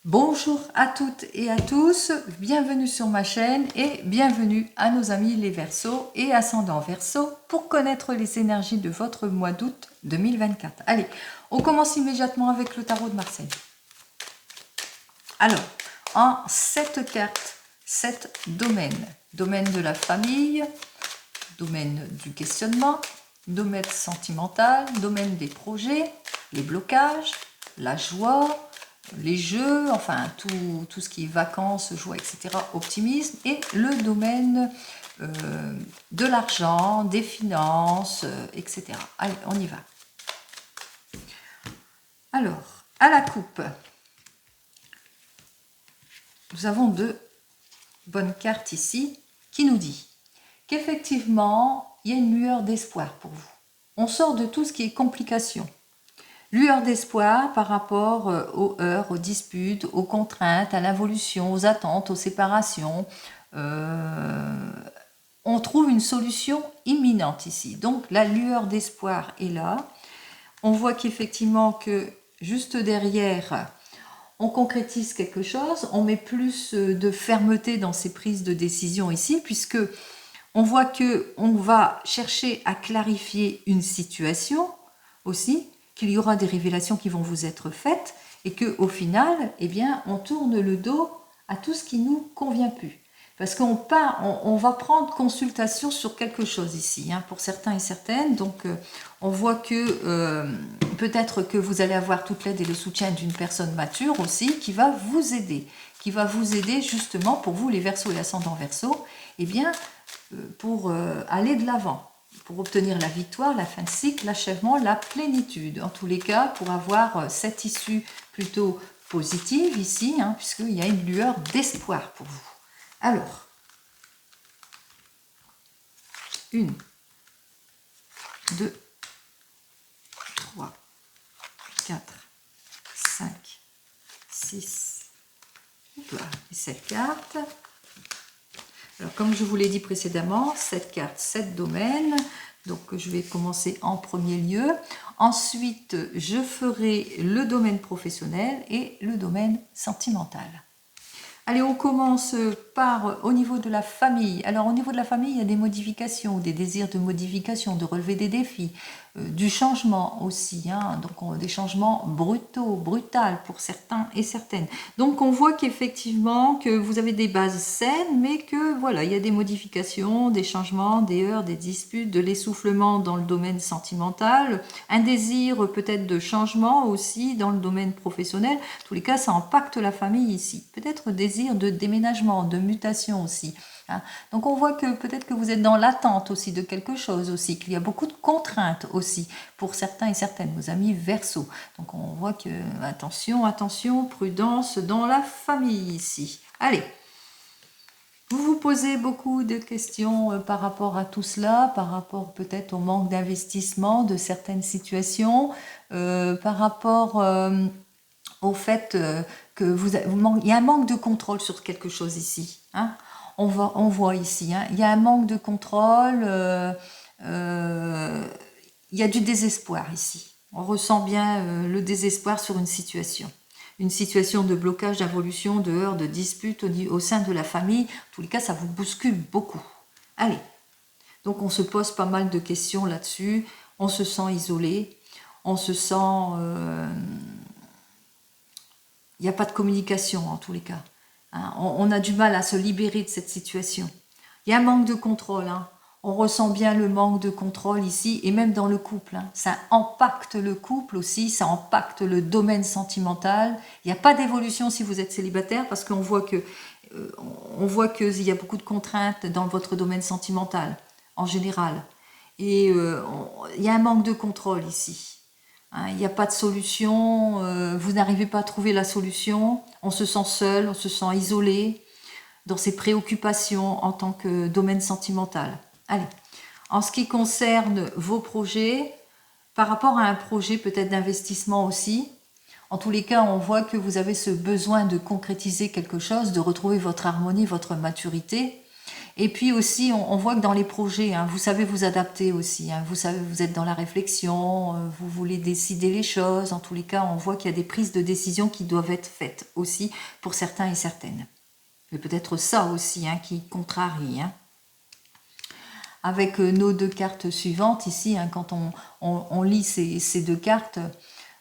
Bonjour à toutes et à tous, bienvenue sur ma chaîne et bienvenue à nos amis les Verseaux et ascendants Verseaux pour connaître les énergies de votre mois d'août 2024. Allez, on commence immédiatement avec le tarot de Marseille. Alors, en 7 cartes, 7 domaines. Domaine de la famille, domaine du questionnement, domaine sentimental, domaine des projets, les blocages, la joie, les jeux, enfin tout ce qui est vacances, joie, etc., optimisme, et le domaine de l'argent, des finances, etc. Allez, on y va. Alors, à la coupe, nous avons deux bonnes cartes ici qui nous dit qu'effectivement, il y a une lueur d'espoir pour vous. On sort de tout ce qui est complication. Lueur d'espoir par rapport aux heurts, aux disputes, aux contraintes, à l'involution, aux attentes, aux séparations. On trouve une solution imminente ici. Donc la lueur d'espoir est là. On voit qu'effectivement que juste derrière, on concrétise quelque chose. On met plus de fermeté dans ces prises de décision ici, puisque on voit qu'on va chercher à clarifier une situation aussi, qu'il y aura des révélations qui vont vous être faites et qu'au final, eh bien, on tourne le dos à tout ce qui ne nous convient plus. Parce qu'on va prendre consultation sur quelque chose ici, hein, pour certains et certaines. Donc, on voit que peut-être que vous allez avoir toute l'aide et le soutien d'une personne mature aussi qui va vous aider. Qui va vous aider justement pour vous, les Verseaux et ascendants Verseaux, eh bien, pour aller de l'avant, pour obtenir la victoire, la fin de cycle, l'achèvement, la plénitude. En tous les cas, pour avoir cette issue plutôt positive ici, hein, puisqu'il y a une lueur d'espoir pour vous. Alors, 1, 2, 3, 4, 5, 6, et 7 cartes. Alors, comme je vous l'ai dit précédemment, 7 cartes, 7 domaines. Donc, je vais commencer en premier lieu. Ensuite, je ferai le domaine professionnel et le domaine sentimental. Allez, on commence par au niveau de la famille. Alors, au niveau de la famille, il y a des modifications, des désirs de modification, de relever des défis, du changement aussi, hein, donc des changements brutals pour certains et certaines. Donc, on voit qu'effectivement, que vous avez des bases saines, mais que voilà, il y a des modifications, des changements, des heurts, des disputes, de l'essoufflement dans le domaine sentimental, un désir peut-être de changement aussi dans le domaine professionnel. En tous les cas, ça impacte la famille ici. Peut-être désir de déménagement, de mutation aussi. Hein. Donc on voit que peut-être que vous êtes dans l'attente aussi de quelque chose aussi, qu'il y a beaucoup de contraintes aussi pour certains et certaines, vos amis Verseaux. Donc on voit que, attention, prudence dans la famille ici. Allez, vous vous posez beaucoup de questions par rapport à tout cela, par rapport peut-être au manque d'investissement de certaines situations, par rapport au fait que il y a un manque de contrôle sur quelque chose ici. Hein. On voit ici, hein, il y a un manque de contrôle, il y a du désespoir ici. On ressent bien le désespoir sur une situation. Une situation de blocage, d'involution, de heurts, de dispute au sein de la famille. En tous les cas, ça vous bouscule beaucoup. Allez, donc on se pose pas mal de questions là-dessus. On se sent isolé. On se sent... il n'y a pas de communication en tous les cas. Hein, on a du mal à se libérer de cette situation. Il y a un manque de contrôle. Hein. On ressent bien le manque de contrôle ici, et même dans le couple. Hein. Ça impacte le couple aussi, ça impacte le domaine sentimental. Il n'y a pas d'évolution si vous êtes célibataire, parce qu'on voit que qu'il y a beaucoup de contraintes dans votre domaine sentimental, en général. Et il y a un manque de contrôle ici. Hein, il n'y a pas de solution, vous n'arrivez pas à trouver la solution, on se sent seul, on se sent isolé dans ses préoccupations en tant que domaine sentimental. Allez, en ce qui concerne vos projets, par rapport à un projet peut-être d'investissement aussi, en tous les cas, on voit que vous avez ce besoin de concrétiser quelque chose, de retrouver votre harmonie, votre maturité. Et puis aussi, on voit que dans les projets, hein, vous savez vous adapter aussi. Hein, vous savez, vous êtes dans la réflexion, vous voulez décider les choses. En tous les cas, on voit qu'il y a des prises de décision qui doivent être faites aussi pour certains et certaines. Et peut-être ça aussi hein, qui contrarie. Hein. Avec nos deux cartes suivantes ici, hein, quand on lit ces deux cartes,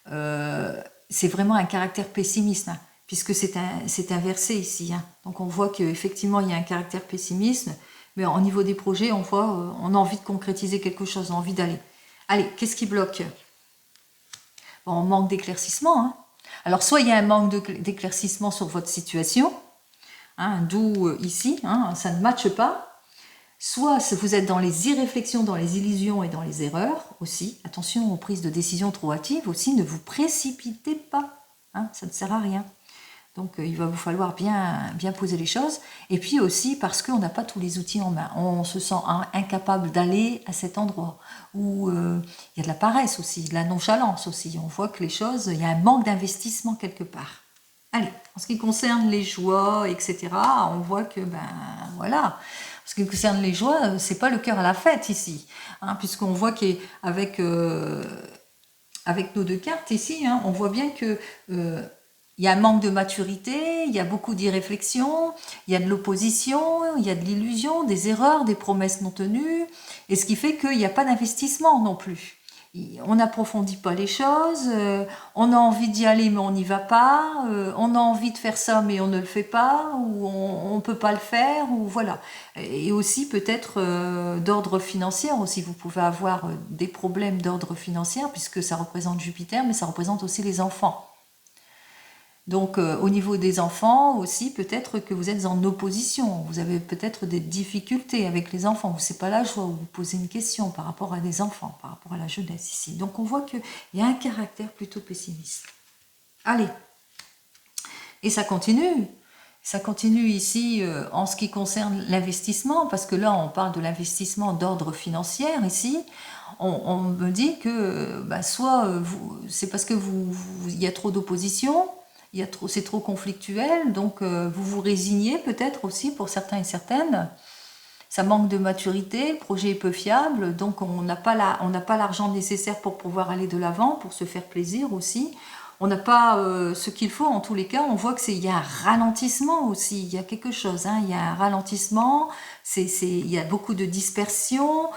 c'est vraiment un caractère pessimiste. Hein, puisque c'est inversé ici. Hein. Donc on voit qu'effectivement il y a un caractère pessimiste, mais au niveau des projets, on voit on a envie de concrétiser quelque chose, on a envie d'aller. Allez, qu'est-ce qui bloque? Bon, on manque d'éclaircissement. Hein. Alors soit il y a un manque d'éclaircissement sur votre situation, hein, d'où ici, hein, ça ne matche pas, soit vous êtes dans les irréflexions, dans les illusions et dans les erreurs aussi. Attention aux prises de décision trop hâtives aussi, ne vous précipitez pas, hein, ça ne sert à rien. Donc il va vous falloir bien poser les choses. Et puis aussi parce qu'on n'a pas tous les outils en main. On se sent incapable d'aller à cet endroit. Où il y a de la paresse aussi, de la nonchalance aussi. On voit que les choses, il y a un manque d'investissement quelque part. Allez, en ce qui concerne les joies, etc., on voit que, voilà. En ce qui concerne les joies, c'est pas le cœur à la fête ici. Hein, puisqu'on voit qu'avec avec nos deux cartes ici, hein, on voit bien que... il y a un manque de maturité, il y a beaucoup d'irréflexion, il y a de l'opposition, il y a de l'illusion, des erreurs, des promesses non tenues, et ce qui fait qu'il n'y a pas d'investissement non plus. On n'approfondit pas les choses, on a envie d'y aller mais on n'y va pas, on a envie de faire ça mais on ne le fait pas, ou on ne peut pas le faire, ou voilà. Et aussi peut-être d'ordre financier, aussi vous pouvez avoir des problèmes d'ordre financier, puisque ça représente Jupiter, mais ça représente aussi les enfants. Donc au niveau des enfants aussi, peut-être que vous êtes en opposition, vous avez peut-être des difficultés avec les enfants, vous c'est pas la joie où vous posez une question par rapport à des enfants, par rapport à la jeunesse ici. Donc on voit qu'il y a un caractère plutôt pessimiste. Allez, et ça continue ici en ce qui concerne l'investissement, parce que là on parle de l'investissement d'ordre financier ici. On me dit que soit c'est parce que il y a trop d'opposition, c'est trop conflictuel, donc vous vous résignez peut-être aussi pour certains et certaines. Ça manque de maturité, le projet est peu fiable, donc on n'a pas l'argent nécessaire pour pouvoir aller de l'avant, pour se faire plaisir aussi. On n'a pas ce qu'il faut en tous les cas. On voit qu'il y a un ralentissement aussi, il y a quelque chose, hein, il y a un ralentissement, il y a beaucoup de dispersion,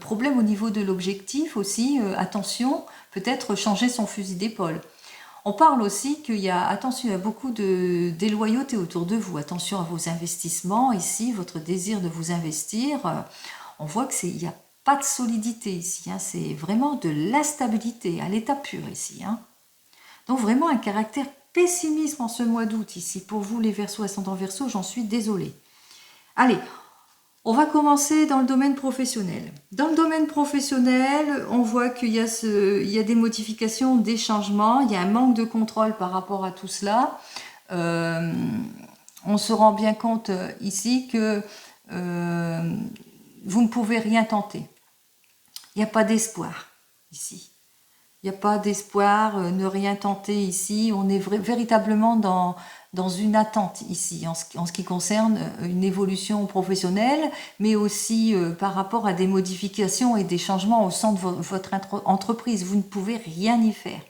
problème au niveau de l'objectif aussi, attention, peut-être changer son fusil d'épaule. On parle aussi qu'il y a, attention, il y a beaucoup de déloyauté autour de vous. Attention à vos investissements ici, votre désir de vous investir. On voit qu'il n'y a pas de solidité ici. Hein, c'est vraiment de l'instabilité à l'état pur ici. Hein. Donc vraiment un caractère pessimiste en ce mois d'août ici. Pour vous les Verseaux, ascendant Verseau, j'en suis désolée. Allez, on va commencer dans le domaine professionnel. Dans le domaine professionnel, on voit qu'il y a des modifications, des changements, il y a un manque de contrôle par rapport à tout cela. On se rend bien compte ici que vous ne pouvez rien tenter. Il n'y a pas d'espoir ici. Il n'y a pas d'espoir, ne rien tenter ici. On est véritablement dans une attente ici, en ce qui concerne une évolution professionnelle, mais aussi par rapport à des modifications et des changements au sein de votre entreprise. Vous ne pouvez rien y faire.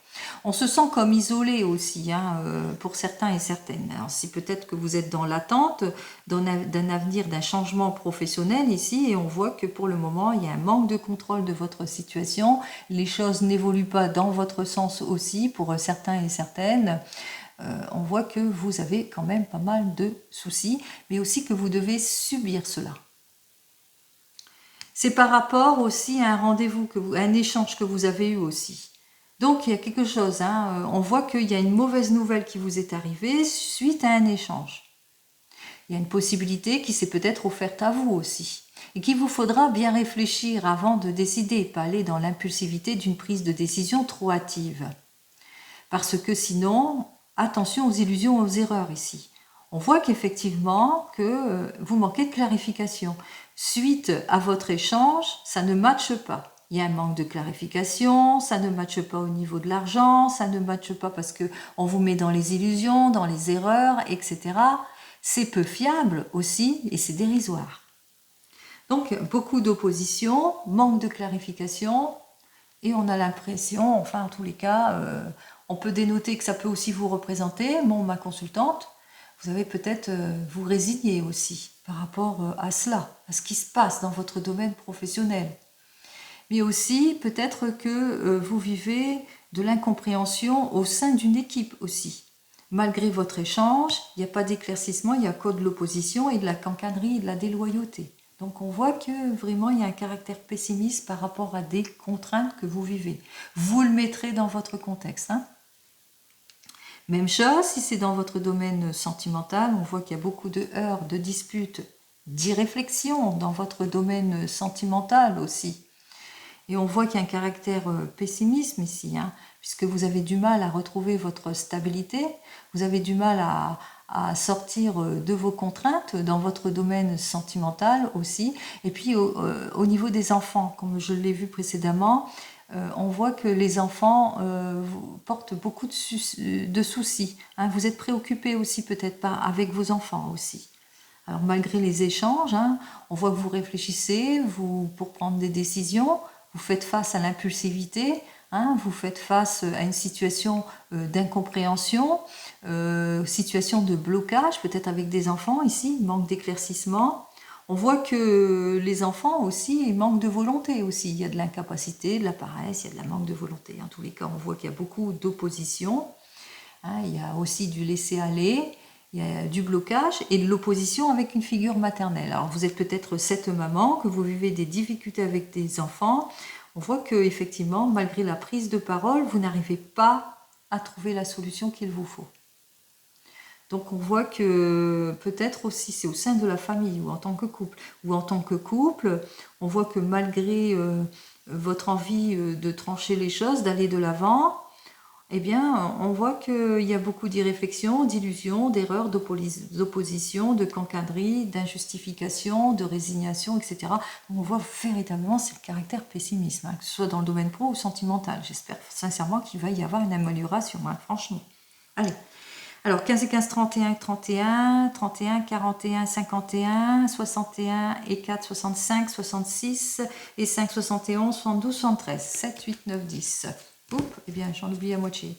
On se sent comme isolé aussi, hein, pour certains et certaines. Alors si peut-être que vous êtes dans l'attente d'un avenir, d'un changement professionnel ici, et on voit que pour le moment, il y a un manque de contrôle de votre situation. Les choses n'évoluent pas dans votre sens aussi, pour certains et certaines. On voit que vous avez quand même pas mal de soucis, mais aussi que vous devez subir cela. C'est par rapport aussi à un rendez-vous, un échange que vous avez eu aussi. Donc il y a quelque chose, hein, on voit qu'il y a une mauvaise nouvelle qui vous est arrivée suite à un échange. Il y a une possibilité qui s'est peut-être offerte à vous aussi, et qu'il vous faudra bien réfléchir avant de décider, pas aller dans l'impulsivité d'une prise de décision trop hâtive. Parce que sinon, attention aux illusions, aux erreurs ici. On voit qu'effectivement, que vous manquez de clarification. Suite à votre échange, ça ne matche pas. Il y a un manque de clarification, ça ne matche pas au niveau de l'argent, ça ne matche pas parce qu'on vous met dans les illusions, dans les erreurs, etc. C'est peu fiable aussi et c'est dérisoire. Donc, beaucoup d'opposition, manque de clarification, et on a l'impression, enfin, en tous les cas, on peut dénoter que ça peut aussi vous représenter. Bon, ma consultante, vous avez peut-être vous résigner aussi par rapport à cela, à ce qui se passe dans votre domaine professionnel. Mais aussi, peut-être que vous vivez de l'incompréhension au sein d'une équipe aussi. Malgré votre échange, il n'y a pas d'éclaircissement, il y a que de l'opposition et de la cancanerie et de la déloyauté. Donc on voit que vraiment il y a un caractère pessimiste par rapport à des contraintes que vous vivez. Vous le mettrez dans votre contexte. Hein. Même chose, si c'est dans votre domaine sentimental, on voit qu'il y a beaucoup de heurts, de disputes, d'irréflexions dans votre domaine sentimental aussi. Et on voit qu'il y a un caractère pessimisme ici, hein, puisque vous avez du mal à retrouver votre stabilité, vous avez du mal à sortir de vos contraintes dans votre domaine sentimental aussi. Et puis au niveau des enfants, comme je l'ai vu précédemment, on voit que les enfants portent beaucoup de soucis. Hein. Vous êtes préoccupé aussi peut-être pas avec vos enfants aussi. Alors malgré les échanges, hein, on voit que vous réfléchissez pour prendre des décisions, vous faites face à l'impulsivité, hein, vous faites face à une situation d'incompréhension, situation de blocage, peut-être avec des enfants ici, manque d'éclaircissement. On voit que les enfants aussi, ils manquent de volonté aussi. Il y a de l'incapacité, de la paresse, il y a de la manque de volonté. En tous les cas, on voit qu'il y a beaucoup d'opposition. Hein, il y a aussi du laisser-aller, il y a du blocage et de l'opposition avec une figure maternelle. Alors vous êtes peut-être cette maman, que vous vivez des difficultés avec des enfants. On voit que effectivement, malgré la prise de parole, vous n'arrivez pas à trouver la solution qu'il vous faut. Donc on voit que peut-être aussi c'est au sein de la famille ou en tant que couple. Ou en tant que couple, on voit que malgré votre envie de trancher les choses, d'aller de l'avant, eh bien on voit qu'il y a beaucoup d'irréflexion, d'illusions, d'erreurs, d'opposition, de cancanerie, d'injustification, de résignation, etc. Donc on voit véritablement c'est le caractère pessimisme, hein, que ce soit dans le domaine pro ou sentimental. J'espère sincèrement qu'il va y avoir une amélioration, hein, franchement. Allez. Alors 15 et 15, 31, 31, 31, 41, 51, 61 et 4, 65, 66 et 5, 71, 72, 73, 7, 8, 9, 10. Oups, eh bien j'en oublie à moitié.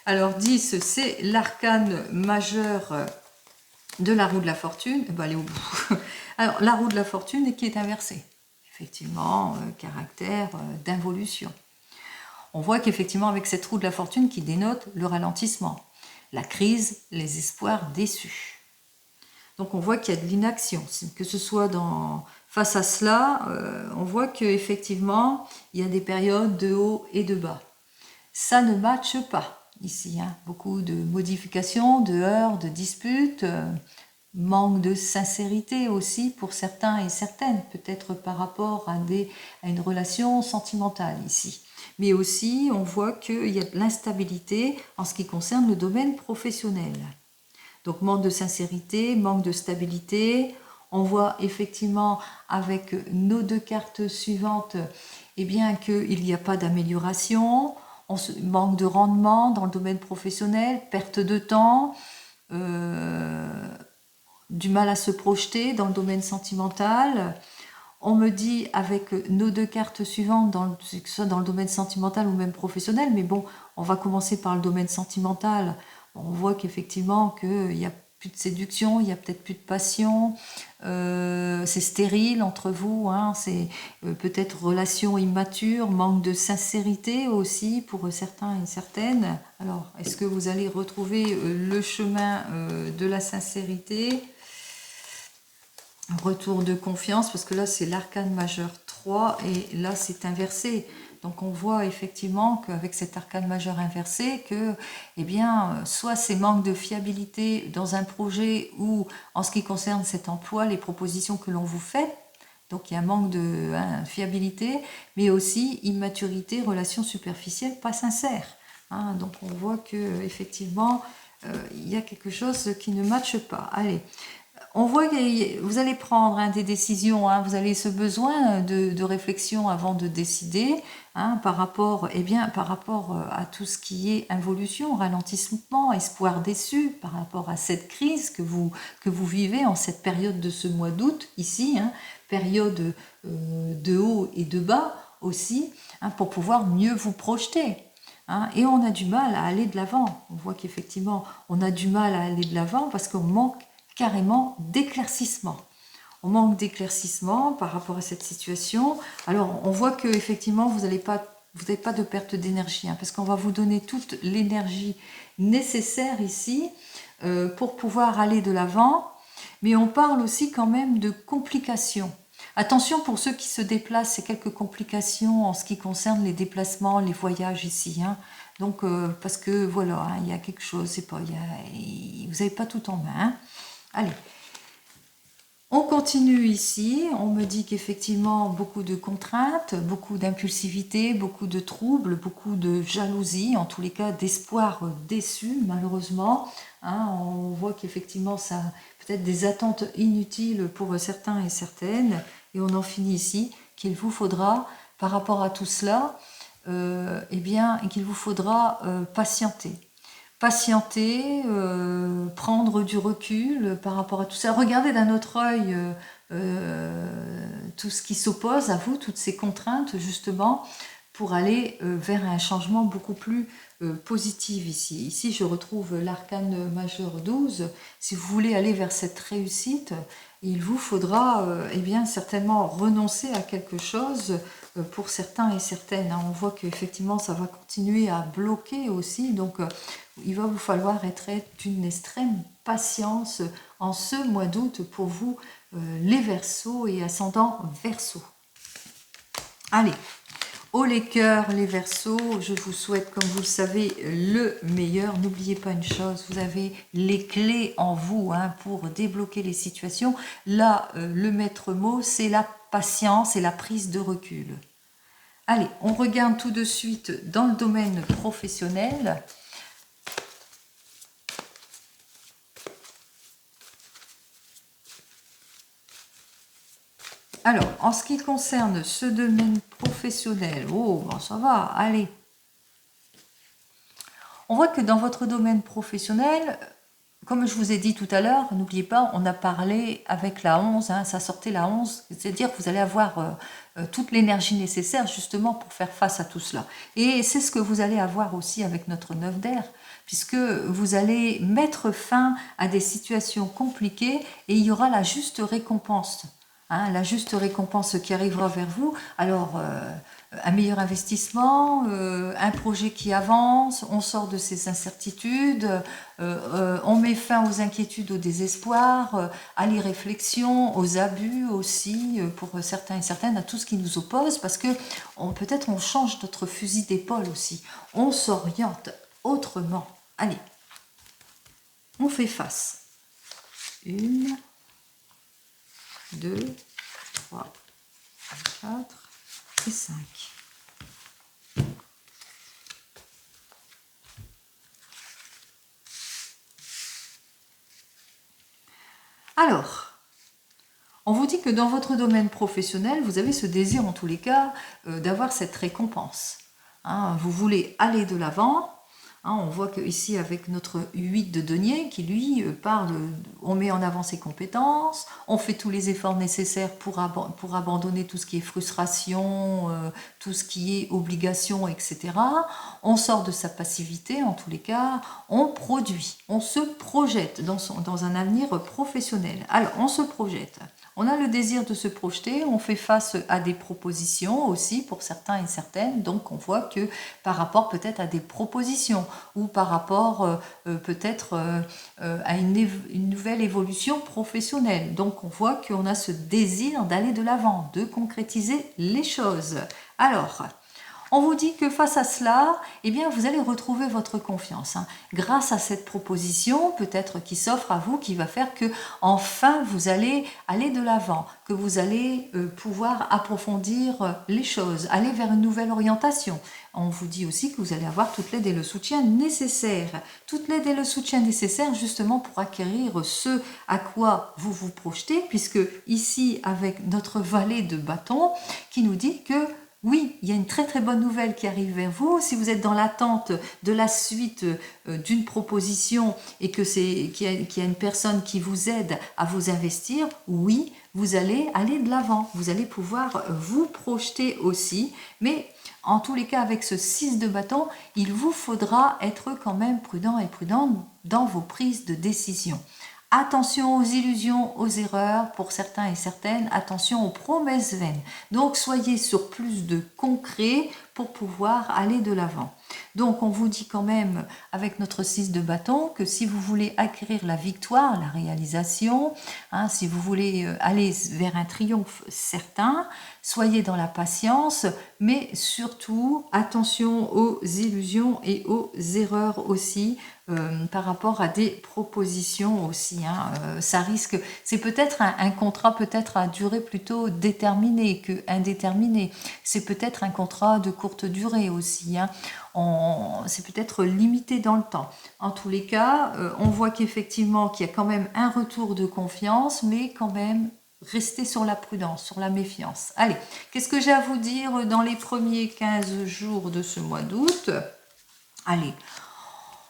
Alors 10, c'est l'arcane majeur de la roue de la fortune. Eh ben, allez au bout. Alors la roue de la fortune qui est inversée. Effectivement, caractère d'involution. On voit qu'effectivement avec cette roue de la fortune qui dénote le ralentissement, la crise, les espoirs déçus. Donc on voit qu'il y a de l'inaction, que ce soit face à cela, on voit qu'effectivement il y a des périodes de haut et de bas. Ça ne matche pas ici, hein. Beaucoup de modifications, de heurts, de disputes, manque de sincérité aussi pour certains et certaines, peut-être par rapport à une relation sentimentale ici. Mais aussi, on voit qu'il y a de l'instabilité en ce qui concerne le domaine professionnel. Donc, manque de sincérité, manque de stabilité. On voit effectivement avec nos deux cartes suivantes, eh bien, qu'il n'y a pas d'amélioration, manque de rendement dans le domaine professionnel, perte de temps, du mal à se projeter dans le domaine sentimental. On me dit avec nos deux cartes suivantes, que ce soit dans le domaine sentimental ou même professionnel, mais bon, on va commencer par le domaine sentimental. On voit qu'effectivement il n'y a plus de séduction, il n'y a peut-être plus de passion, c'est stérile entre vous, hein, c'est peut-être relation immature, manque de sincérité aussi pour certains et certaines. Alors, est-ce que vous allez retrouver le chemin de la sincérité ? Retour de confiance, parce que là c'est l'arcane majeur 3 et là c'est inversé. Donc on voit effectivement qu'avec cet arcane majeur inversé que, eh bien, soit c'est manque de fiabilité dans un projet ou en ce qui concerne cet emploi, les propositions que l'on vous fait, donc il y a un manque de fiabilité, mais aussi immaturité, relation superficielle, pas sincère. Hein, donc on voit que effectivement il y a quelque chose qui ne matche pas. Allez. On voit que vous allez prendre des décisions, vous avez ce besoin de réflexion avant de décider par rapport, par rapport à tout ce qui est involution, ralentissement, espoir déçu, par rapport à cette crise que vous vivez en cette période de ce mois d'août, ici, période de haut et de bas aussi, pour pouvoir mieux vous projeter. Et on a du mal à aller de l'avant. On voit qu'effectivement, on a du mal à aller de l'avant parce qu'on manque carrément d'éclaircissement. On manque d'éclaircissement par rapport à cette situation. Alors, on voit que effectivement, vous n'avez pas de perte d'énergie, parce qu'on va vous donner toute l'énergie nécessaire ici pour pouvoir aller de l'avant. Mais on parle aussi quand même de complications. Attention pour ceux qui se déplacent, c'est quelques complications en ce qui concerne les déplacements, les voyages ici. Donc, parce que voilà, il y a quelque chose, c'est pas, vous n'avez pas tout en main. Allez, on continue ici. On me dit qu'effectivement, beaucoup de contraintes, beaucoup d'impulsivité, beaucoup de troubles, beaucoup de jalousie, en tous les cas d'espoir déçu, malheureusement. On voit qu'effectivement, ça peut-être des attentes inutiles pour certains et certaines. Et on en finit ici, qu'il vous faudra, par rapport à tout cela, qu'il vous faudra patienter. Patienter, prendre du recul par rapport à tout ça. Regardez d'un autre œil tout ce qui s'oppose à vous, toutes ces contraintes, justement, pour aller vers un changement beaucoup plus positif ici. Ici, je retrouve l'arcane majeur 12. Si vous voulez aller vers cette réussite, il vous faudra certainement renoncer à quelque chose pour certains et certaines. On voit qu'effectivement, ça va continuer à bloquer aussi. Donc, il va vous falloir être d'une extrême patience en ce mois d'août pour vous, les Verseaux et ascendant Verseau. Allez, haut les cœurs, les Verseaux, je vous souhaite, comme vous le savez, le meilleur. N'oubliez pas une chose, vous avez les clés en vous pour débloquer les situations. Là, le maître mot, c'est la patience et la prise de recul. Allez, on regarde tout de suite dans le domaine professionnel. Alors, en ce qui concerne ce domaine professionnel, ça va, allez. On voit que dans votre domaine professionnel, comme je vous ai dit tout à l'heure, n'oubliez pas, on a parlé avec la 11, ça sortait la 11, c'est-à-dire que vous allez avoir toute l'énergie nécessaire justement pour faire face à tout cela. Et c'est ce que vous allez avoir aussi avec notre 9 d'air, puisque vous allez mettre fin à des situations compliquées et il y aura la juste récompense. La juste récompense qui arrivera vers vous. Alors, un meilleur investissement, un projet qui avance, on sort de ces incertitudes, on met fin aux inquiétudes, au désespoir, à l'irréflexion, aux abus aussi, pour certains et certaines, à tout ce qui nous oppose, parce que peut-être on change notre fusil d'épaule aussi, on s'oriente autrement. Allez, on fait face. 1, 2, 3, 4 et 5. Alors, on vous dit que dans votre domaine professionnel, vous avez ce désir en tous les cas d'avoir cette récompense. Vous voulez aller de l'avant. On voit qu'ici avec notre 8 de denier qui lui parle, on met en avant ses compétences, on fait tous les efforts nécessaires pour abandonner tout ce qui est frustration, tout ce qui est obligation, etc. On sort de sa passivité en tous les cas, on produit, on se projette dans un avenir professionnel. Alors on se projette. On a le désir de se projeter, on fait face à des propositions aussi pour certains et certaines, donc on voit que par rapport peut-être à des propositions ou par rapport peut-être à une nouvelle évolution professionnelle. Donc on voit qu'on a ce désir d'aller de l'avant, de concrétiser les choses. Alors, On vous dit que face à cela, eh bien, vous allez retrouver votre confiance. Grâce à cette proposition, peut-être qui s'offre à vous, qui va faire que enfin vous allez aller de l'avant, que vous allez pouvoir approfondir les choses, aller vers une nouvelle orientation. On vous dit aussi que vous allez avoir toute l'aide et le soutien nécessaires. Toute l'aide et le soutien nécessaires justement pour acquérir ce à quoi vous vous projetez, puisque ici, avec notre valet de bâton, qui nous dit que oui, il y a une très très bonne nouvelle qui arrive vers vous. Si vous êtes dans l'attente de la suite d'une proposition et que qu'il y a une personne qui vous aide à vous investir, oui, vous allez aller de l'avant. Vous allez pouvoir vous projeter aussi. Mais en tous les cas, avec ce 6 de bâton, il vous faudra être quand même prudent et prudente dans vos prises de décision. Attention aux illusions, aux erreurs pour certains et certaines, attention aux promesses vaines. Donc soyez sur plus de concret pour pouvoir aller de l'avant. Donc on vous dit quand même avec notre 6 de bâton que si vous voulez acquérir la victoire, la réalisation, si vous voulez aller vers un triomphe certain, soyez dans la patience, mais surtout attention aux illusions et aux erreurs aussi. Par rapport à des propositions aussi. Ça risque, c'est peut-être un contrat peut-être à durée plutôt déterminée que indéterminée. C'est peut-être un contrat de courte durée aussi. C'est peut-être limité dans le temps. En tous les cas, on voit qu'effectivement qu'il y a quand même un retour de confiance, mais quand même restez sur la prudence, sur la méfiance. Allez, qu'est-ce que j'ai à vous dire dans les premiers 15 jours de ce mois d'août? Allez,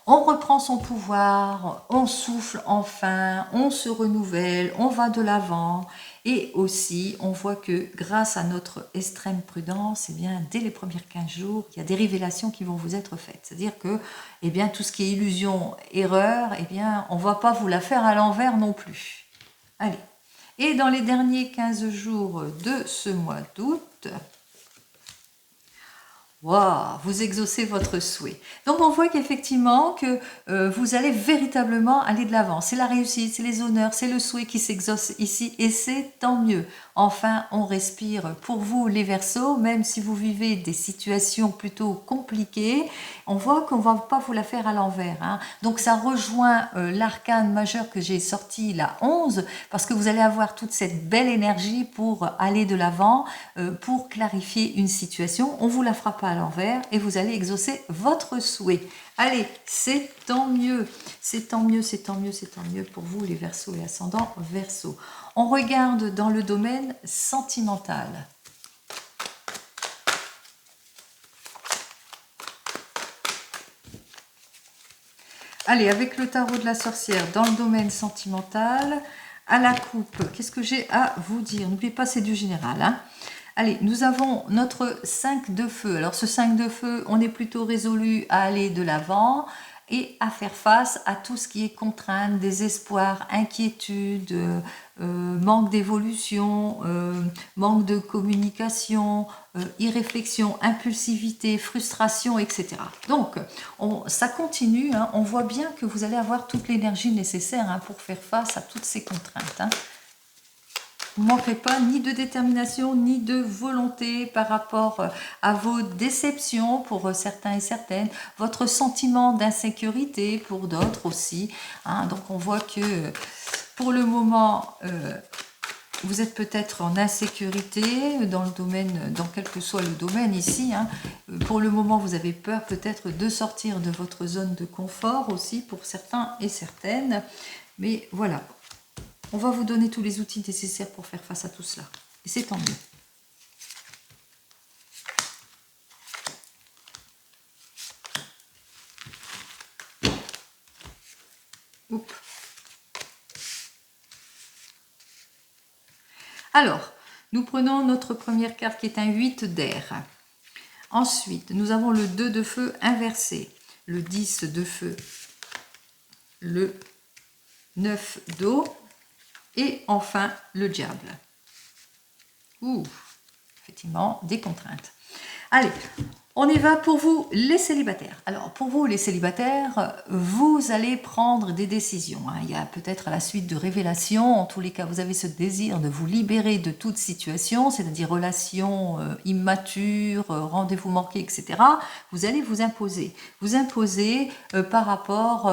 on reprend son pouvoir, on souffle enfin, on se renouvelle, on va de l'avant. Et aussi, on voit que grâce à notre extrême prudence, eh bien, dès les premiers 15 jours, il y a des révélations qui vont vous être faites. C'est-à-dire que eh bien, tout ce qui est illusion, erreur, eh bien, on ne va pas vous la faire à l'envers non plus. Allez. Et dans les derniers 15 jours de ce mois d'août, wow, vous exaucez votre souhait. Donc on voit qu'effectivement que vous allez véritablement aller de l'avant. C'est la réussite, c'est les honneurs, c'est le souhait qui s'exauce ici et c'est tant mieux. Enfin, on respire pour vous les Verseaux, même si vous vivez des situations plutôt compliquées, on voit qu'on ne va pas vous la faire à l'envers. Donc ça rejoint l'arcane majeur que j'ai sorti, la 11, parce que vous allez avoir toute cette belle énergie pour aller de l'avant, pour clarifier une situation. On ne vous la fera pas à l'envers et vous allez exaucer votre souhait. Allez, c'est tant mieux, c'est tant mieux, c'est tant mieux, c'est tant mieux pour vous les Verseaux et ascendants Verseaux. On regarde dans le domaine sentimental. Allez, avec le tarot de la sorcière dans le domaine sentimental, à la coupe, qu'est-ce que j'ai à vous dire? N'oubliez pas, c'est du général. Allez, nous avons notre 5 de feu. Alors ce 5 de feu, on est plutôt résolu à aller de l'avant et à faire face à tout ce qui est contrainte, désespoir, inquiétude, manque d'évolution, manque de communication, irréflexion, impulsivité, frustration, etc. Donc, ça continue. On voit bien que vous allez avoir toute l'énergie nécessaire pour faire face à toutes ces contraintes. Vous ne manquerez pas ni de détermination, ni de volonté par rapport à vos déceptions pour certains et certaines, votre sentiment d'insécurité pour d'autres aussi. Donc on voit que pour le moment, vous êtes peut-être en insécurité dans le domaine, dans quel que soit le domaine ici. Pour le moment, vous avez peur peut-être de sortir de votre zone de confort aussi pour certains et certaines. Mais voilà. On va vous donner tous les outils nécessaires pour faire face à tout cela. Et c'est tant mieux. Oups. Alors, nous prenons notre première carte qui est un 8 d'air. Ensuite, nous avons le 2 de feu inversé, le 10 de feu, le 9 d'eau, et enfin, le diable. Ouh, effectivement, des contraintes. Allez, On y va pour vous, les célibataires. Alors, pour vous, les célibataires, vous allez prendre des décisions. Il y a peut-être à la suite de révélations. En tous les cas, vous avez ce désir de vous libérer de toute situation, c'est-à-dire relations immatures, rendez-vous manqués, etc. Vous allez vous imposer. Vous imposer par rapport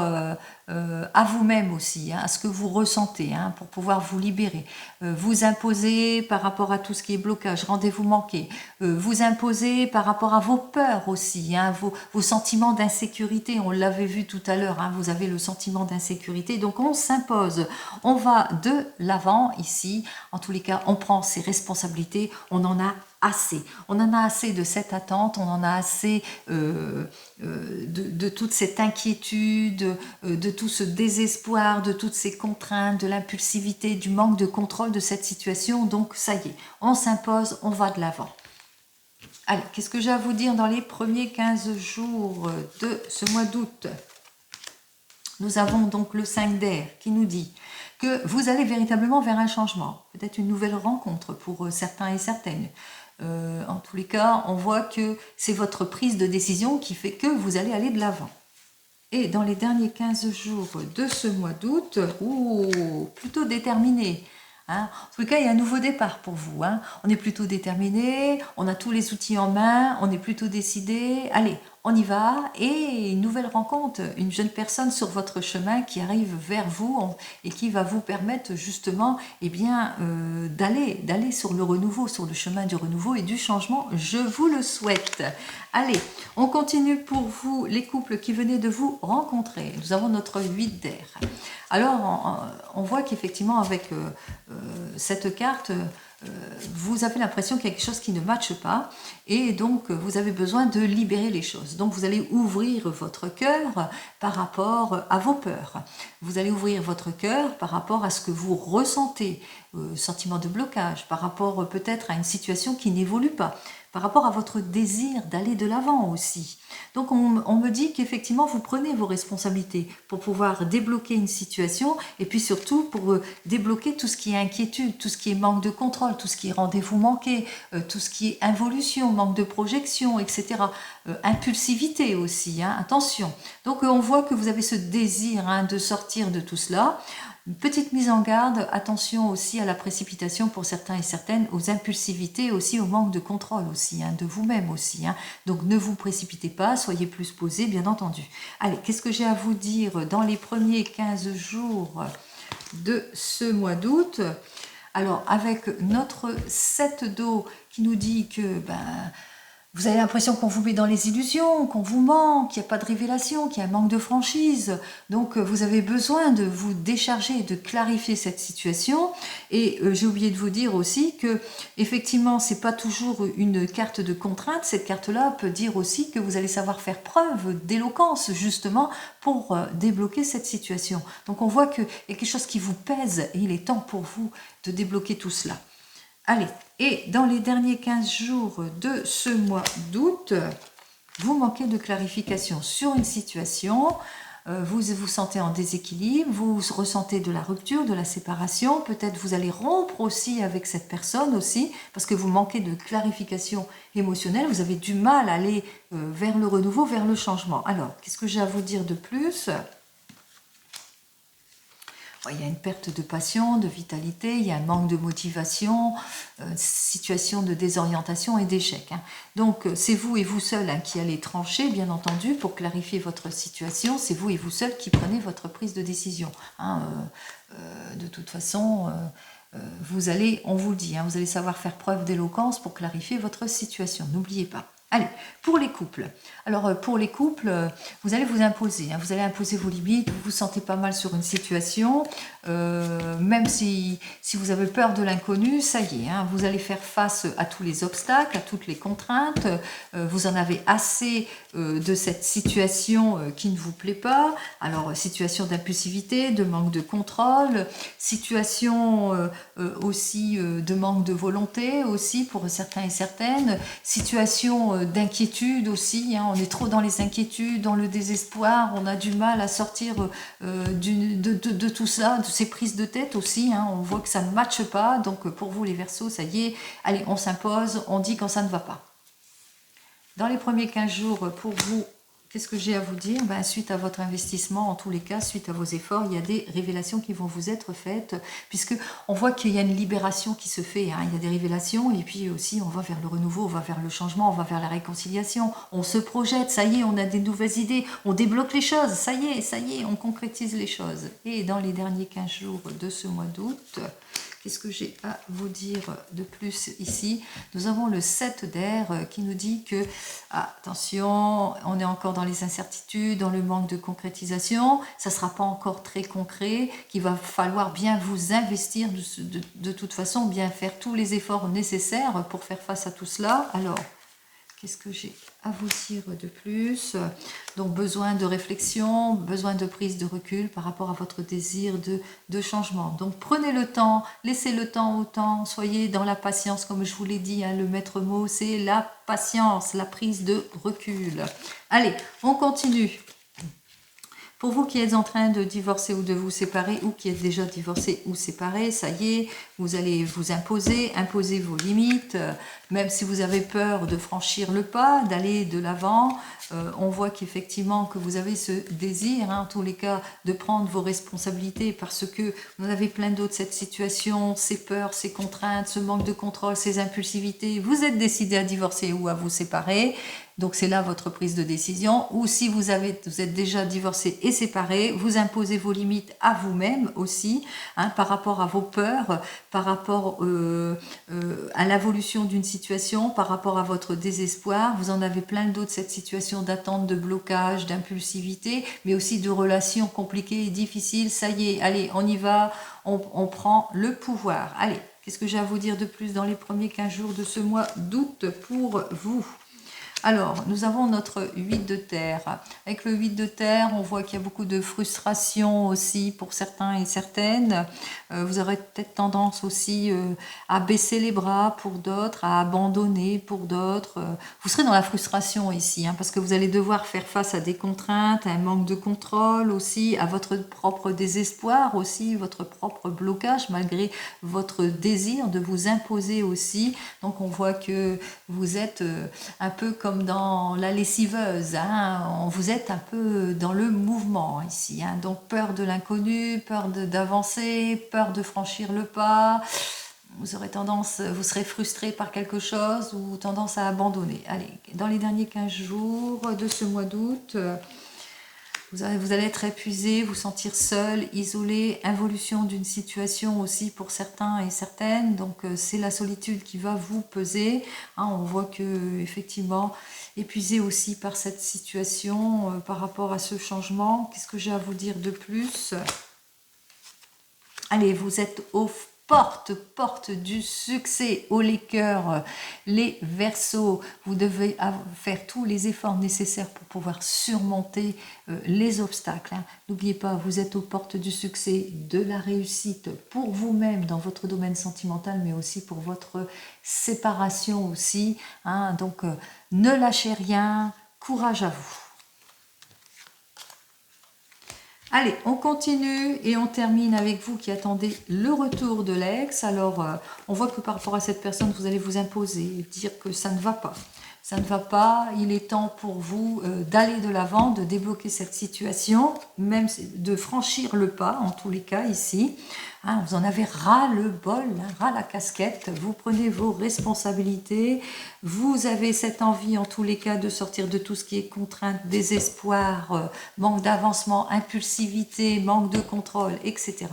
à vous-même aussi, à ce que vous ressentez, pour pouvoir vous libérer. Vous imposer par rapport à tout ce qui est blocage, rendez-vous manqués. Vous imposer par rapport à vos peurs aussi, vos sentiments d'insécurité, on l'avait vu tout à l'heure, vous avez le sentiment d'insécurité, donc on s'impose, on va de l'avant ici, en tous les cas on prend ses responsabilités, on en a assez. On en a assez de cette attente, on en a assez de toute cette inquiétude, de tout ce désespoir, de toutes ces contraintes, de l'impulsivité, du manque de contrôle de cette situation. Donc ça y est, on s'impose, on va de l'avant. Allez, qu'est-ce que j'ai à vous dire dans les premiers 15 jours de ce mois d'août? Nous avons donc le 5 d'air qui nous dit que vous allez véritablement vers un changement, peut-être une nouvelle rencontre pour certains et certaines. En tous les cas, on voit que c'est votre prise de décision qui fait que vous allez aller de l'avant. Et dans les derniers 15 jours de ce mois d'août, plutôt déterminé. En tous les cas, il y a un nouveau départ pour vous. On est plutôt déterminé, on a tous les outils en main, on est plutôt décidé. Allez, on y va. Et une nouvelle rencontre, une jeune personne sur votre chemin qui arrive vers vous et qui va vous permettre justement d'aller sur le renouveau, sur le chemin du renouveau et du changement. Je vous le souhaite. Allez, on continue pour vous, les couples qui venaient de vous rencontrer. Nous avons notre 8 d'air. Alors, on voit qu'effectivement, avec cette carte, vous avez l'impression qu'il y a quelque chose qui ne matche pas et donc vous avez besoin de libérer les choses. Donc, vous allez ouvrir votre cœur par rapport à vos peurs. Vous allez ouvrir votre cœur par rapport à ce que vous ressentez, sentiment de blocage, par rapport peut-être à une situation qui n'évolue pas, par rapport à votre désir d'aller de l'avant aussi. Donc on me dit qu'effectivement vous prenez vos responsabilités pour pouvoir débloquer une situation et puis surtout pour débloquer tout ce qui est inquiétude, tout ce qui est manque de contrôle, tout ce qui est rendez-vous manqué, tout ce qui est involution, manque de projection, etc. Impulsivité aussi, attention. Donc on voit que vous avez ce désir de sortir de tout cela. Une petite mise en garde, attention aussi à la précipitation pour certains et certaines, aux impulsivités, aussi au manque de contrôle aussi, de vous-même aussi. Donc ne vous précipitez pas, soyez plus posés, bien entendu. Allez, qu'est-ce que j'ai à vous dire dans les premiers 15 jours de ce mois d'août? Alors, avec notre 7 d'eau qui nous dit que vous avez l'impression qu'on vous met dans les illusions, qu'on vous ment, qu'il n'y a pas de révélation, qu'il y a un manque de franchise. Donc, vous avez besoin de vous décharger, de clarifier cette situation. Et j'ai oublié de vous dire aussi que, effectivement, c'est pas toujours une carte de contrainte. Cette carte-là peut dire aussi que vous allez savoir faire preuve d'éloquence, justement, pour débloquer cette situation. Donc, on voit qu'il y a quelque chose qui vous pèse et il est temps pour vous de débloquer tout cela. Allez, et dans les derniers 15 jours de ce mois d'août, vous manquez de clarification sur une situation, vous vous sentez en déséquilibre, vous ressentez de la rupture, de la séparation, peut-être vous allez rompre aussi avec cette personne aussi, parce que vous manquez de clarification émotionnelle, vous avez du mal à aller vers le renouveau, vers le changement. Alors, qu'est-ce que j'ai à vous dire de plus ? Il y a une perte de passion, de vitalité, il y a un manque de motivation, situation de désorientation et d'échec. Donc c'est vous et vous seul qui allez trancher, bien entendu, pour clarifier votre situation. C'est vous et vous seul qui prenez votre prise de décision. De toute façon, vous allez, on vous le dit, vous allez savoir faire preuve d'éloquence pour clarifier votre situation. N'oubliez pas. Allez, pour les couples. Alors, pour les couples, vous allez vous imposer. Vous allez imposer vos limites. Vous vous sentez pas mal sur une situation. Même si vous avez peur de l'inconnu, ça y est. Vous allez faire face à tous les obstacles, à toutes les contraintes. Vous en avez assez de cette situation qui ne vous plaît pas. Alors, situation d'impulsivité, de manque de contrôle, situation aussi de manque de volonté aussi pour certains et certaines, situation d'inquiétude aussi, on est trop dans les inquiétudes, dans le désespoir, on a du mal à sortir de tout ça, de ces prises de tête aussi, on voit que ça ne matche pas, donc pour vous les Verseaux, ça y est, allez, on s'impose, on dit quand ça ne va pas. Dans les premiers 15 jours, pour vous, qu'est-ce que j'ai à vous dire? Ben, suite à votre investissement, en tous les cas, suite à vos efforts, il y a des révélations qui vont vous être faites, puisque on voit qu'il y a une libération qui se fait. Hein. Il y a des révélations, et puis aussi, on va vers le renouveau, on va vers le changement, on va vers la réconciliation. On se projette, ça y est, on a des nouvelles idées, on débloque les choses, ça y est, on concrétise les choses. Et dans les derniers 15 jours de ce mois d'août, qu'est-ce que j'ai à vous dire de plus ici? Nous avons le 7 d'air qui nous dit que, attention, on est encore dans les incertitudes, dans le manque de concrétisation, ça ne sera pas encore très concret, qu'il va falloir bien vous investir de toute façon, bien faire tous les efforts nécessaires pour faire face à tout cela. Alors, qu'est-ce que j'ai à vous dire de plus? Donc, besoin de réflexion, besoin de prise de recul par rapport à votre désir de changement. Donc, prenez le temps, laissez le temps au temps, soyez dans la patience, comme je vous l'ai dit, hein, le maître mot, c'est la patience, la prise de recul. Allez, on continue. Pour vous qui êtes en train de divorcer ou de vous séparer, ou qui êtes déjà divorcé ou séparé, ça y est, vous allez vous imposer vos limites, même si vous avez peur de franchir le pas, d'aller de l'avant. On voit qu'effectivement que vous avez ce désir, hein, en tous les cas, de prendre vos responsabilités parce que vous en avez plein d'autres, cette situation, ces peurs, ces contraintes, ce manque de contrôle, ces impulsivités. Vous êtes décidé à divorcer ou à vous séparer. Donc c'est là votre prise de décision. Ou si vous êtes déjà divorcé et séparé, vous imposez vos limites à vous-même aussi, hein, par rapport à vos peurs, par rapport à l'évolution d'une situation, par rapport à votre désespoir. Vous en avez plein d'autres, cette situation d'attente, de blocage, d'impulsivité, mais aussi de relations compliquées et difficiles. Ça y est, allez, on y va, on prend le pouvoir. Allez, qu'est-ce que j'ai à vous dire de plus dans les premiers 15 jours de ce mois d'août pour vous? Alors, nous avons notre 8 de terre. Avec le 8 de terre, on voit qu'il y a beaucoup de frustration aussi pour certains et certaines. Vous aurez peut-être tendance aussi à baisser les bras pour d'autres, à abandonner pour d'autres. Vous serez dans la frustration ici, hein, parce que vous allez devoir faire face à des contraintes, à un manque de contrôle aussi, à votre propre désespoir aussi, votre propre blocage, malgré votre désir de vous imposer aussi. Donc, on voit que vous êtes un peu comme dans la lessiveuse, hein, vous êtes un peu dans le mouvement ici, hein, donc peur de l'inconnu, peur d'avancer, peur de franchir le pas, vous serez frustré par quelque chose ou tendance à abandonner. Allez, dans les derniers 15 jours de ce mois d'août, vous allez être épuisé, vous sentir seul, isolé, involution d'une situation aussi pour certains et certaines. Donc c'est la solitude qui va vous peser. Hein, on voit que effectivement épuisé aussi par cette situation, par rapport à ce changement. Qu'est-ce que j'ai à vous dire de plus? Allez, vous êtes aux porte du succès, haut les cœurs, les Verseaux. Vous devez faire tous les efforts nécessaires pour pouvoir surmonter les obstacles. Hein. N'oubliez pas, vous êtes aux portes du succès, de la réussite pour vous-même dans votre domaine sentimental, mais aussi pour votre séparation aussi. Hein. Donc, ne lâchez rien, courage à vous. Allez, on continue et on termine avec vous qui attendez le retour de l'ex. Alors, on voit que par rapport à cette personne, vous allez vous imposer, dire que ça ne va pas. Ça ne va pas, il est temps pour vous d'aller de l'avant, de débloquer cette situation, même de franchir le pas, en tous les cas ici. Hein, vous en avez ras le bol, hein, ras la casquette, vous prenez vos responsabilités, vous avez cette envie en tous les cas de sortir de tout ce qui est contrainte, désespoir, manque d'avancement, impulsivité, manque de contrôle, etc.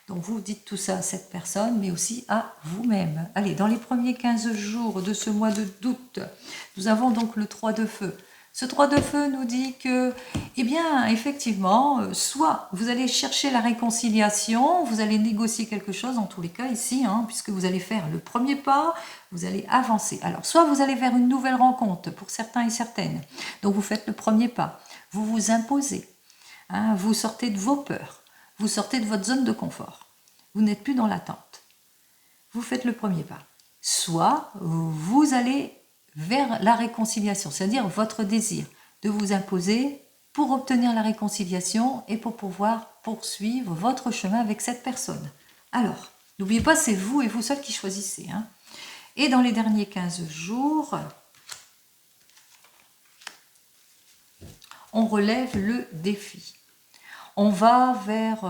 Donc vous dites tout ça à cette personne, mais aussi à vous-même. Allez, dans les premiers 15 jours de ce mois d'août, nous avons donc le 3 de feu. Ce 3 de feu nous dit que, eh bien, effectivement, soit vous allez chercher la réconciliation, vous allez négocier quelque chose, en tous les cas ici, hein, puisque vous allez faire le premier pas, vous allez avancer. Alors, soit vous allez vers une nouvelle rencontre, pour certains et certaines, donc vous faites le premier pas, vous vous imposez, hein, vous sortez de vos peurs, vous sortez de votre zone de confort, vous n'êtes plus dans l'attente, vous faites le premier pas. Soit vous allez vers la réconciliation, c'est-à-dire votre désir de vous imposer pour obtenir la réconciliation et pour pouvoir poursuivre votre chemin avec cette personne. Alors, n'oubliez pas, c'est vous et vous seul qui choisissez. Hein. Et dans les derniers 15 jours, on relève le défi. On va vers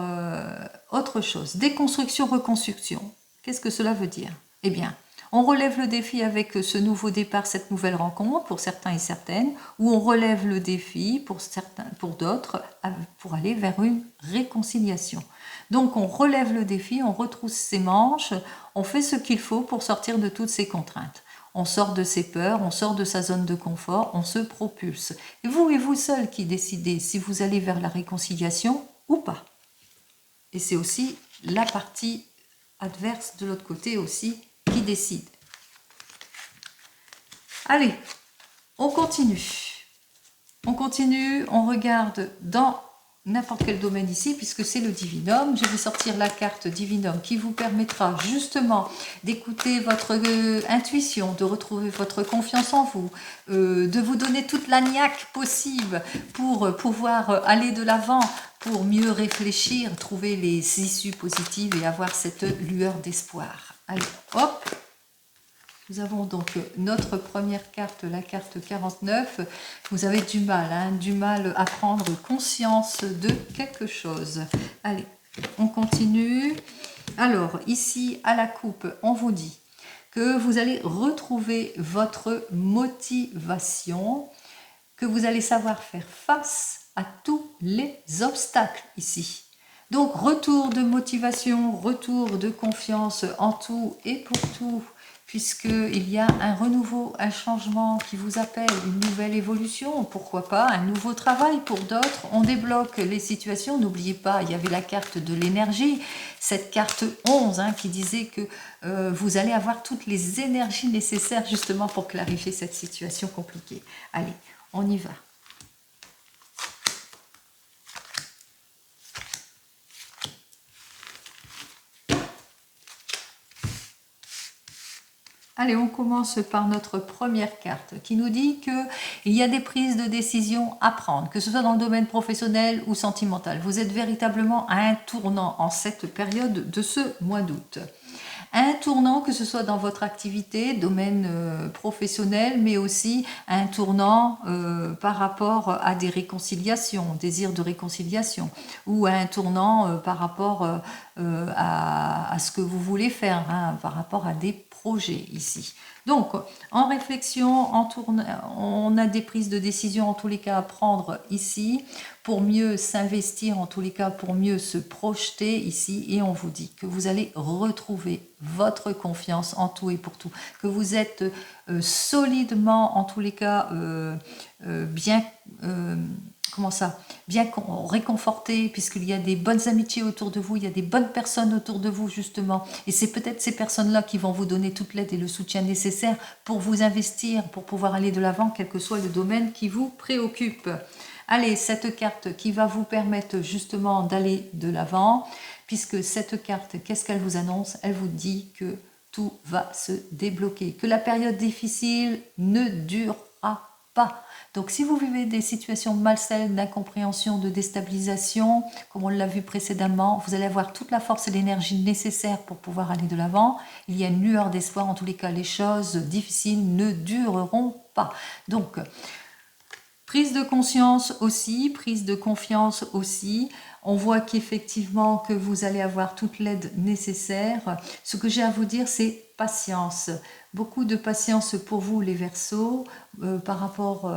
autre chose. Déconstruction, reconstruction. Qu'est-ce que cela veut dire? Eh bien, on relève le défi avec ce nouveau départ, cette nouvelle rencontre, pour certains et certaines, ou on relève le défi pour certains, pour d'autres, pour aller vers une réconciliation. Donc on relève le défi, on retrousse ses manches, on fait ce qu'il faut pour sortir de toutes ces contraintes. On sort de ses peurs, on sort de sa zone de confort, on se propulse. Et vous seul qui décidez si vous allez vers la réconciliation ou pas. Et c'est aussi la partie adverse de l'autre côté aussi qui décide. Allez, on continue. On continue, on regarde dans n'importe quel domaine ici, puisque c'est le divinum. Je vais sortir la carte divinum qui vous permettra justement d'écouter votre intuition, de retrouver votre confiance en vous, de vous donner toute la niaque possible pour pouvoir aller de l'avant, pour mieux réfléchir, trouver les issues positives et avoir cette lueur d'espoir. Allez, hop! Nous avons donc notre première carte, la carte 49. Vous avez du mal à prendre conscience de quelque chose. Allez, on continue. Alors, ici, à la coupe, on vous dit que vous allez retrouver votre motivation, que vous allez savoir faire face à tous les obstacles ici. Donc, retour de motivation, retour de confiance en tout et pour tout, puisqu'il y a un renouveau, un changement qui vous appelle, une nouvelle évolution, pourquoi pas, un nouveau travail pour d'autres. On débloque les situations, n'oubliez pas, il y avait la carte de l'énergie, cette carte 11 qui disait que vous allez avoir toutes les énergies nécessaires justement pour clarifier cette situation compliquée. Allez, on y va. Allez, on commence par notre première carte qui nous dit qu'il y a des prises de décision à prendre, que ce soit dans le domaine professionnel ou sentimental. Vous êtes véritablement à un tournant en cette période de ce mois d'août. Un tournant, que ce soit dans votre activité, domaine professionnel, mais aussi un tournant par rapport à des réconciliations, désir de réconciliation, ou un tournant par rapport à ce que vous voulez faire, par rapport à des projets ici. Donc, en réflexion, on a des prises de décision en tous les cas à prendre ici, pour mieux s'investir, en tous les cas pour mieux se projeter ici, et on vous dit que vous allez retrouver votre confiance en tout et pour tout, que vous êtes solidement, en tous les cas, bien réconforté, puisqu'il y a des bonnes amitiés autour de vous, il y a des bonnes personnes autour de vous justement, et c'est peut-être ces personnes-là qui vont vous donner toute l'aide et le soutien nécessaire pour vous investir, pour pouvoir aller de l'avant, quel que soit le domaine qui vous préoccupe. Allez, cette carte qui va vous permettre justement d'aller de l'avant, puisque cette carte, qu'est-ce qu'elle vous annonce? Elle vous dit que tout va se débloquer, que la période difficile ne durera pas. Donc si vous vivez des situations malsaines, d'incompréhension, de déstabilisation, comme on l'a vu précédemment, vous allez avoir toute la force et l'énergie nécessaire pour pouvoir aller de l'avant. Il y a une lueur d'espoir, en tous les cas les choses difficiles ne dureront pas. Donc, prise de conscience aussi, prise de confiance aussi. On voit qu'effectivement que vous allez avoir toute l'aide nécessaire. Ce que j'ai à vous dire, c'est patience. Beaucoup de patience pour vous les Verseaux, par rapport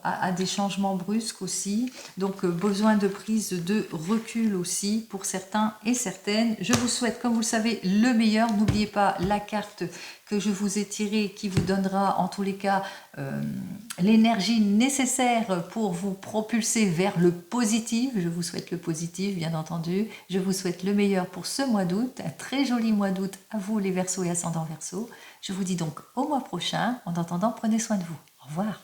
à des changements brusques aussi. Donc besoin de prise de recul aussi pour certains et certaines. Je vous souhaite, comme vous le savez, le meilleur. N'oubliez pas la carte que je vous ai tirée qui vous donnera en tous les cas l'énergie nécessaire pour vous propulser vers le positif. Je vous souhaite le positif, bien entendu. Je vous souhaite le meilleur pour ce mois d'août. Un très joli mois d'août à vous les Verseaux et ascendants Verseaux. Je vous dis donc au mois prochain. En attendant, prenez soin de vous. Au revoir.